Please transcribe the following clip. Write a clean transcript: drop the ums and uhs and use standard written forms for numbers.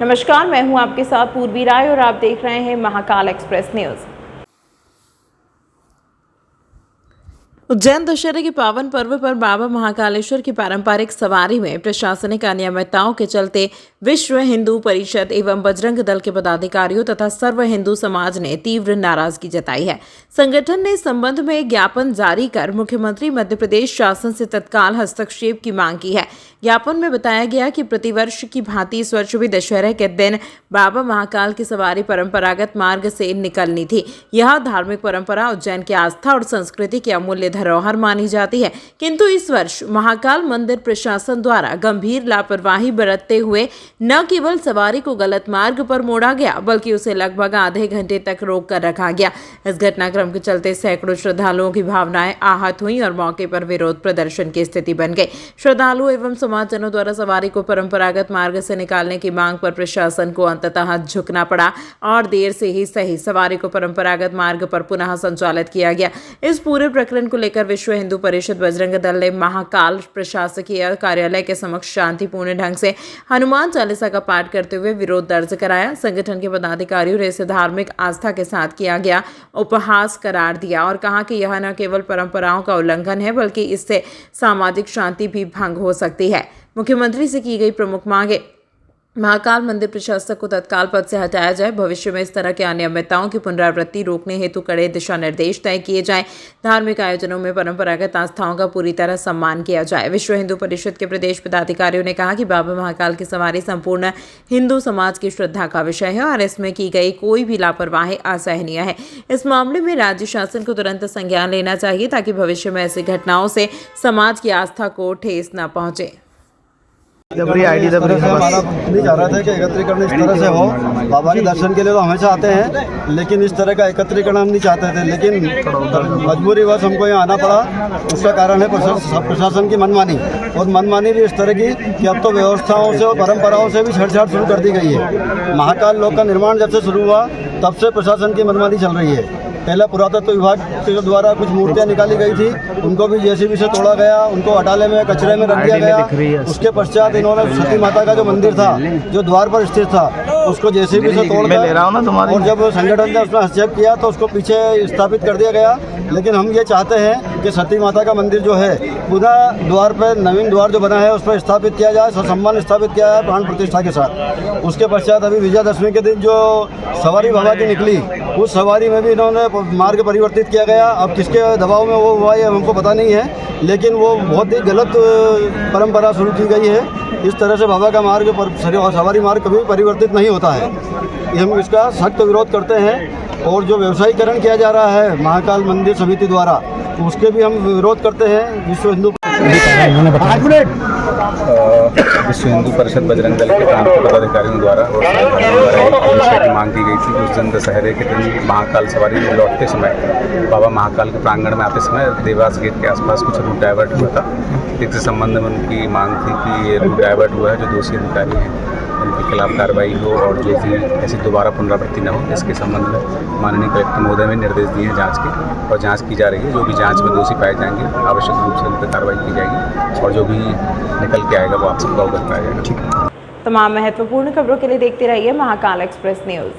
नमस्कार, मैं हूं आपके साथ पूर्वी राय और आप देख रहे हैं महाकाल एक्सप्रेस न्यूज। उज्जैन दशहरे के पावन पर्व पर बाबा महाकालेश्वर की पारंपरिक सवारी में प्रशासनिक अनियमितताओं के चलते विश्व हिंदू परिषद एवं बजरंग दल के पदाधिकारियों तथा सर्व हिंदू समाज ने तीव्र नाराजगी जताई है। संगठन ने इस संबंध में एक ज्ञापन जारी कर मुख्यमंत्री मध्य प्रदेश शासन से तत्काल हस्तक्षेप की मांग की है। ज्ञापन में बताया गया कि प्रतिवर्ष की भांति इस वर्ष भी दशहरे के दिन बाबा महाकाल की सवारी परंपरागत मार्ग से निकलनी थी। यह धार्मिक परंपरा उज्जैन की आस्था और संस्कृति की अमूल्य धरोहर मानी जाती है, किंतु इस वर्ष महाकाल मंदिर प्रशासन द्वारा गंभीर लापरवाही बरतते हुए न केवल सवारी को गलत मार्ग पर मोड़ा गया बल्कि उसे लगभग आधे घंटे तक रोक कर रखा गया। इस घटनाक्रम के चलते सैकड़ों श्रद्धालुओं की भावनाएं आहत हुई और मौके पर विरोध प्रदर्शन की स्थिति बन गई। श्रद्धालु एवं समाजजनों द्वारा सवारी को परंपरागत मार्ग से निकालने की मांग पर प्रशासन को अंततः झुकना पड़ा और देर से ही सही सवारी को परंपरागत मार्ग पर पुनः संचालित किया गया। इस पूरे प्रकरण को लेकर विश्व हिंदू परिषद बजरंग दल ने महाकाल प्रशासकीय कार्यालय के समक्ष शांतिपूर्ण ढंग से हनुमान चालीसा का पाठ करते हुए विरोध दर्ज कराया। संगठन के पदाधिकारियों ने इसे धार्मिक आस्था के साथ किया गया उपहास करार दिया और कहा कि यह न केवल परंपराओं का उल्लंघन है बल्कि इससे सामाजिक शांति भी भंग हो सकती है। मुख्यमंत्री से की गई प्रमुख मांगे, महाकाल मंदिर प्रशासक को तत्काल पद से हटाया जाए, भविष्य में इस तरह के अनियमितताओं की पुनरावृत्ति रोकने हेतु कड़े दिशा निर्देश तय किए जाएं, धार्मिक आयोजनों में परंपरागत आस्थाओं का पूरी तरह सम्मान किया जाए। विश्व हिंदू परिषद के प्रदेश पदाधिकारियों ने कहा कि बाबा महाकाल की सवारी संपूर्ण हिंदू समाज की श्रद्धा का विषय है और इसमें की गई कोई भी लापरवाही असहनीय है। इस मामले में राज्य शासन को तुरंत संज्ञान लेना चाहिए ताकि भविष्य में ऐसी घटनाओं से समाज की आस्था को ठेस न पहुंचे। हमारा नहीं चाह रहा था कि एकत्रीकरण इस तरह से हो। बाबा के दर्शन के लिए तो हमेशा आते हैं, लेकिन इस तरह का एकत्रीकरण हम नहीं चाहते थे, लेकिन मजबूरीवश हमको यहाँ आना पड़ा। उसका कारण है प्रशासन की मनमानी, और मनमानी भी इस तरह की कि अब तो व्यवस्थाओं से और परंपराओं से भी छेड़छाड़ शुरू कर दी गई है। महाकाल लोक का निर्माण जब से शुरू हुआ तब से प्रशासन की मनमानी चल रही है। पहला पुरातत्व विभाग के द्वारा कुछ मूर्तियां निकाली गई थी, उनको भी जेसीबी से तोड़ा गया, उनको अटाले में कचरे में रख दिया गया। उसके पश्चात इन्होंने सती माता का जो मंदिर था, जो द्वार पर स्थित था, उसको जेसीबी से तोड़ दिया और जब संगठन ने उसमें हस्तक्षेप किया तो उसको पीछे स्थापित कर दिया गया। लेकिन हम ये चाहते हैं कि सती माता का मंदिर जो है पुनः द्वार पर नवीन द्वार जो बना है उस पर स्थापित किया जाए, ससम्मान स्थापित किया जाए प्राण प्रतिष्ठा के साथ। उसके पश्चात अभी विजयादशमी के दिन जो सवारी बाबा की निकली, उस सवारी में भी इन्होंने मार्ग परिवर्तित किया गया। अब किसके दबाव में वो हुआ ये हमको पता नहीं है, लेकिन वो बहुत ही गलत परंपरा शुरू की गई है। इस तरह से बाबा का मार्ग सवारी मार्ग कभी परिवर्तित नहीं होता है। हम इसका सख्त विरोध करते हैं और जो व्यवसायीकरण किया जा रहा है महाकाल मंदिर समिति द्वारा, उसके भी हम विरोध करते हैं। विश्व हिंदू परिषद बजरंग दल के प्रांत पदाधिकारियों द्वारा एक विषय की मांग की गई थी कि उस दिन दशहरे के दिन महाकाल सवारी में लौटते समय बाबा महाकाल के प्रांगण में आते समय देवास गेट के आसपास कुछ रूट डाइवर्ट हुआ था। इसके संबंध में उनकी मांग थी कि ये रूट डाइवर्ट हुआ है, जो दोषी अधिकारी हैं उनके खिलाफ कार्रवाई हो और जो भी ऐसी दोबारा पुनरावृत्ति न हो, इसके संबंध में माननीय कलेक्टर महोदय ने निर्देश दिए हैं जांच के, और जांच की जा रही है। जो भी जांच में दोषी पाए जाएंगे आवश्यक रूप से उन पर कार्रवाई की जाएगी और जो भी निकल के आएगा वो आप सबको अवगत कराया जाएगा। तमाम महत्वपूर्ण खबरों के लिए देखते रहिए महाकाल एक्सप्रेस न्यूज।